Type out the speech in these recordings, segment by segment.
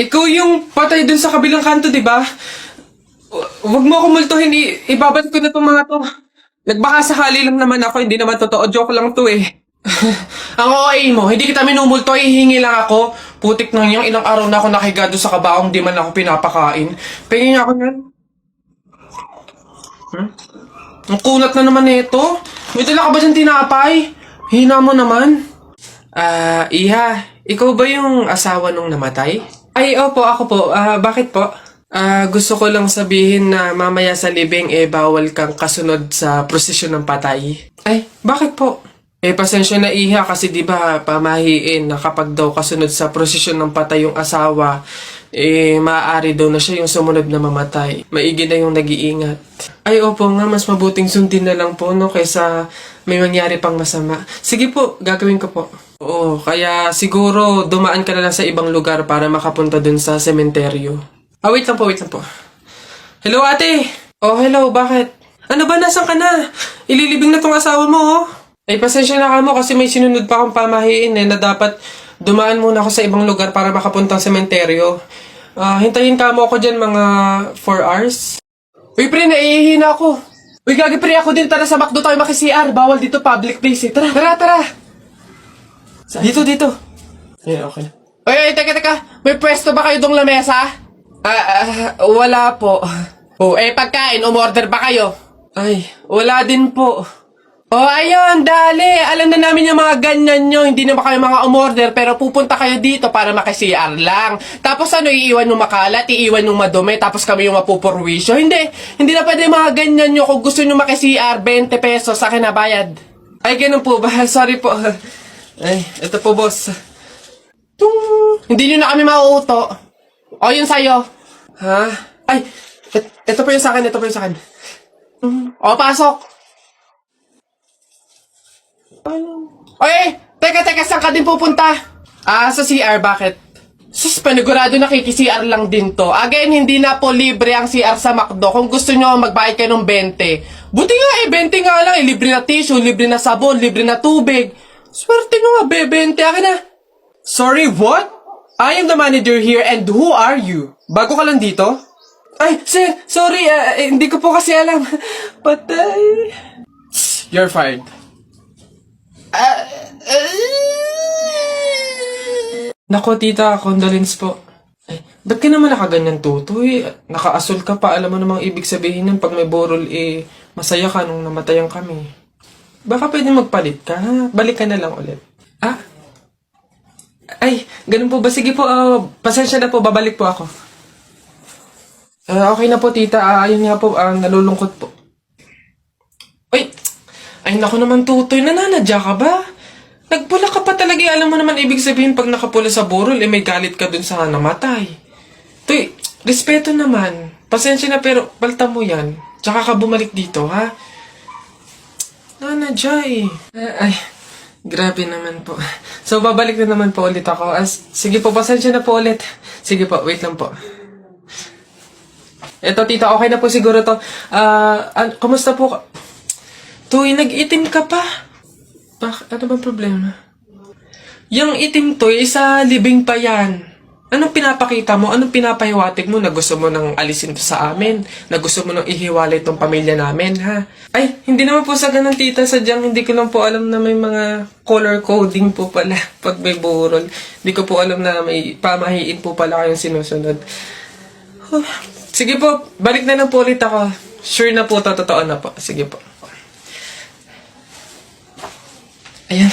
Ikaw yung patay dun sa kabilang kanto, di ba? Huwag mo ako multuhin, ibabalik ko na tong mga to. Nagbaka sakali lang naman ako, hindi naman totoo, joke lang to eh. Ang OA mo, hindi kita minumulto, hihingi lang ako. Putik nang yung ilang araw na ako nakahiga doon sa kabaong, di man ako pinapakain. Pingin ako yan. Ang kunat na naman nito. May dala ka ba dyan tinapay? Hina mo naman. Iha, ikaw ba yung asawa nung namatay? Ay, opo, ako po. Bakit po? Gusto ko lang sabihin na mamaya sa libing bawal kang kasunod sa prosesyon ng patay. Ay, bakit po? Pasensya na Iha kasi di ba pamahiin na kapag daw kasunod sa prosesyon ng patay yung asawa, maaari daw na siya yung sumunod na mamatay. Maigi na yung nag-iingat. Ay, opo nga, mas mabuting sundin na lang po, no, kaysa may mangyari pang masama. Sige po, gagawin ko po. Oo, kaya siguro dumaan ka na lang sa ibang lugar para makapunta dun sa sementeryo. Wait lang po, wait lang po. Hello, ate! Oh, hello, bakit? Ano ba, nasan ka na? Ililibing na tong asawa mo, oh. Ay, pasensya na ka mo kasi may sinunod pa akong pamahiin na dapat dumaan muna ako sa ibang lugar para makapuntang sementeryo. Hintayin ka mo ako dyan mga 4 hours. Uy, pre, naihihina ako. Uy, gagi pre, ako din. Tara sa McDo tayo maki-CR. Bawal dito, public place eh. Tara, tara, tara. Dito, dito. Yeah, okay. Uy, teka. May pwesto ba kayo dong lamesa? Wala po. Oh, pagkain, umorder ba kayo? Ay, wala din po. Oh, ayun, dali. Alam na namin yung mga ganyan nyo. Hindi na ba kayo mga umorder, pero pupunta kayo dito para maki-CR lang. Tapos ano, iiwan yung makalat, iiwan yung madumi, tapos kami yung mapupurwisyo. Hindi na pwede mga ganyan nyo. Kung gusto nyo maki-CR, 20 pesos sa akin na bayad. Ay, ganun po ba? Sorry po. Ay, ito po, boss. Hindi nyo na kami mauuto. O, yun sa'yo. Ha? Ay, ito po yung sa akin, ito po yung sa akin. O, pasok. Oy, teka, saan ka din pupunta? Sa CR, bakit? Sus, panigurado nakiki-CR lang din to. Again, hindi na po libre ang CR sa McDo. Kung gusto nyo, magbayad kayo ng 20. Buti nga 20 nga lang. Libre na tissue, libre na sabon, libre na tubig. Swerte nyo nga, 20. Akin na. Sorry, what? I am the manager here and who are you? Bago ka lang dito? Ay, sir, sorry, hindi ko po kasi alam. Patay. You're fired. Nako, tita, condolence po. Ay, ba't ka naman nakaganyan, tutoy? Naka-asol ka pa, alam mo namang ibig sabihin nun pag may borol, masaya ka nung namatayan kami. Baka pwede magpalit ka, ha? Balik ka na lang ulit. Ay, ganun po ba? Sige po, pasensya na po, babalik po ako. Okay na po, tita, ayun nga po, nalulungkot po. Ay, naku naman, tutoy, nananadya ka ba? Nagpula ka pa talaga, alam mo naman ibig sabihin pag nakapula sa burol, may galit ka dun sa namatay. Tuy, respeto naman. Pasensya na pero palta mo yan. Tsaka ka bumalik dito, ha? Nanadya eh. Ay, grabe naman po. So, babalik na naman po ulit ako. Sige po, pasensya na po ulit. Sige po, wait lang po. Eto, tita, okay na po siguro to. Kumusta po? Tuy, nag-itim ka pa. Ano bang problema? Yung itim to, sa libing pa yan. Anong pinapakita mo? Anong pinapahiwatig mo na gusto mo nang alisin to sa amin? Na gusto mo nang ihiwalay tong pamilya namin, ha? Ay, hindi naman po sa ganun, tita. Sadyang hindi ko lang po alam na may mga color coding po pala pag may burol. Hindi ko po alam na may pamahiin po pala kayong sinusunod. Sige po, balik na lang po ulit ako. Sure na po, totoo na po. Sige po. Ayan.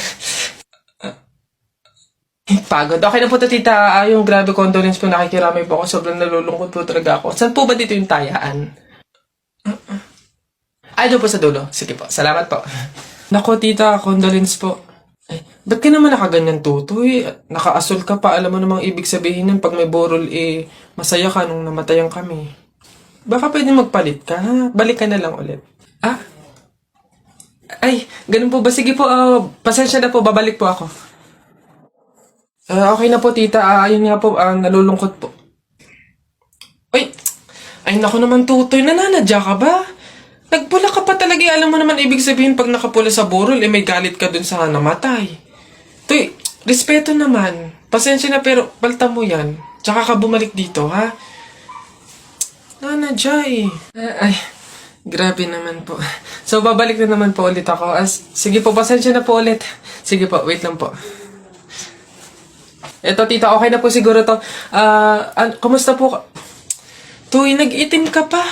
Pagod. Okay na po, tita. Yung grabe condolence po, nakikiramay po ako. Sobrang nalulungkot po talaga ako. Saan po ba dito yung tayaan? Doon po sa dulo. Sige po. Salamat po. Nako, tita. Condolence po. Ay, ba't ka naman nakaganyan, tutoy? Naka-asol ka pa. Alam mo namang ibig sabihin nun pag may borol, masaya ka nung namatayan kami. Baka pwede magpalit ka, ha? Balik ka na lang ulit. Ay, ganun po ba? Sige po, pasensya na po, babalik po ako. Okay na po, tita. Ayun nga po, nalulungkot po. Ay, naku naman, tutoy. Nananadya ka ba? Nagpula ka pa talaga. Alam mo naman ibig sabihin pag nakapula sa burol, may galit ka dun sa namatay. Tuy, respeto naman. Pasensya na pero palta mo yan. Tsaka ka bumalik dito, ha? Jai. Ay, grabe naman po. So, babalik na naman po ulit ako. Sige po, pasensya na po ulit. Sige po, wait lang po. Eto, tita, okay na po siguro to. Kumusta po ka? Tuy, nag-itim ka pa.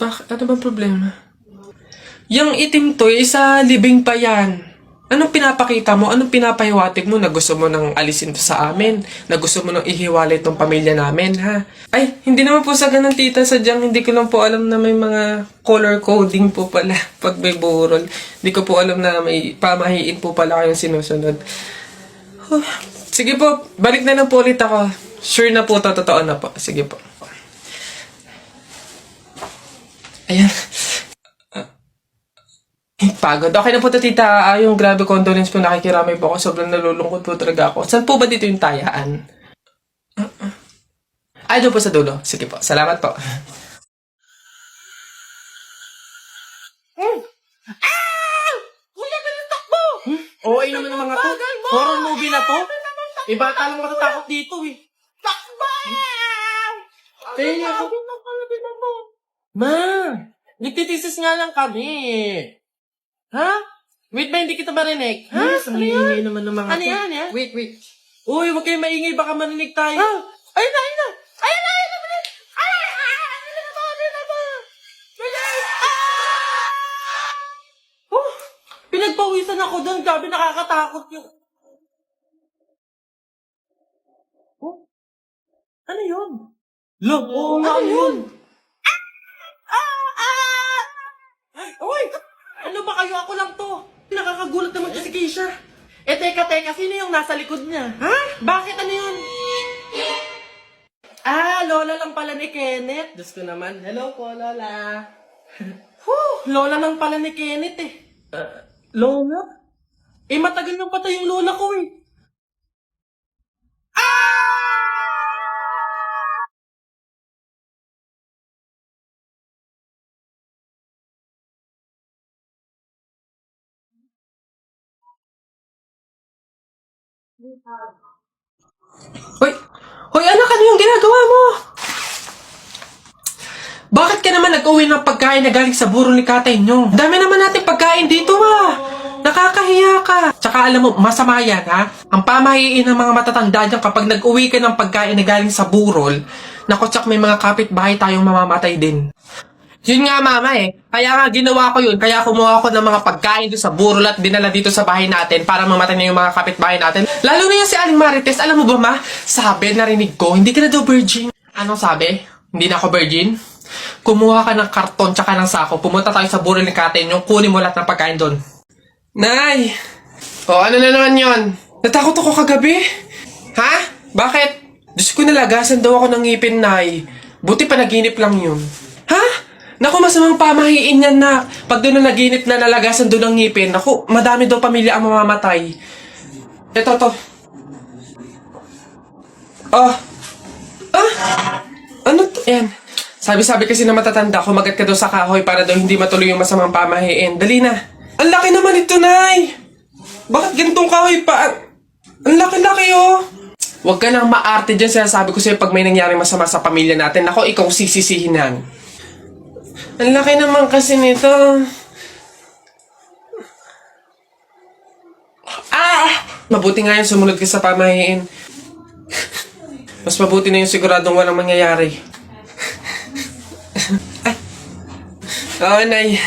Ano bang problema? Yung itim to, isa libing pa yan. Anong pinapakita mo? Anong pinapahiwatig mo na gusto mo nang alisin to sa amin? Na gusto mo nang ihiwalay tong pamilya namin, ha? Ay, hindi naman po sa ganun, tita. Sadyang hindi ko lang po alam na may mga color coding po pala pag may burol. Hindi ko po alam na may pamahiin po pala kayong sinusunod. Sige po, balik na lang po ulit ako. Sure na po to, totoo na po. Sige po. Ayan. Pagod. Okay na po to, tita. Yung grabe condolence po, nakikiramay po ako. Sobrang nalulungkot po talaga ako. Saan po ba dito yung tayaan? Ay, doon po sa dulo. Sige po. Salamat po. Kuya, binitak mo! Okay naman ang mga to. Bagal mo! Horror movie na to. Iba talang matatakot dito eh. Takbaw! Kaya ako. Sabi ng kalabina mo. Ma! Nagtitisis nga lang kami. Ha? Wait ba, hindi kita marinig? Ha? Yes, ang ingay naman ng mga Ano yan, eh? Wait. Uy, huwag kayong maingay. Baka marinig tayo. Ah! Ayun na! Ayun na! Ayun na! Ayun na! Ayun na! Bilis! Oh, pinagpawisan ako doon. Grabe, nakakatakot yung... Oh? Ano yun? Lo, oo nga yun. Uy! Ano ba kayo? Ako lang to. Nakakagulat naman kasi Keisha. Teka, sino yung nasa likod niya? Ha? Bakit? Ano yun? Lola lang pala ni Kenneth. Diyos ko naman. Hello po, Lola. Lola lang pala ni Kenneth eh. Lola? Matagal nang patay yung lola ko eh. Hoy anak, ano yung ginagawa mo? Bakit ka naman nag-uwi ng pagkain na galing sa buro ni katay nyo? Dami naman natin pagkain dito Nakakahiya ka. Tsaka alam mo, masama yan ha. Ang pamahiin ng mga matatanda dyan kapag nag-uwi ka ng pagkain na galing sa burol, naku, tsak may mga kapitbahay tayong mamamatay din. Yun nga mama Kaya nga ginawa ko yun. Kaya kumuha ko ng mga pagkain doon sa burol at dinala dito sa bahay natin para mamatay na yung mga kapitbahay natin. Lalo na yan si Aling Marites. Alam mo ba ma? Sabi, narinig ko, hindi ka na daw virgin. Anong sabi? Hindi na ako virgin? Kumuha ka ng karton tsaka ng sako. Pumunta tayo sa burol ni Kate yung kunin mo lahat ng pagkain doon. Nay! Ano na naman yon? Natakot ako kagabi. Ha? Bakit? Diyos ko, nalagasan daw ako ng ngipin, Nay. Buti pa naginip lang yun. Ha? Naku, masamang pamahiin yan na. Pag doon na naginip na nalagasan doon ng ngipin, naku, madami daw pamilya ang mamamatay. Ito, to. Ano to? Ayan. Sabi kasi na matatanda, kumagat ka daw sa kahoy para daw hindi matuloy yung masamang pamahiin. Dali na. Ang laki naman ito, Nay. Bakit ganitong kahoy pa? Ang laki-laki, oh. Huwag ka nang maarte dyan. Sinasabi ko sa'yo pag may nangyaring masama sa pamilya natin. Ako, ikaw sisisihin yan. Ang laki naman kasi nito. Mabuti nga yung sumunod ka sa pamahiin. Mas mabuti na yung siguradong walang mangyayari. Oo, Nay.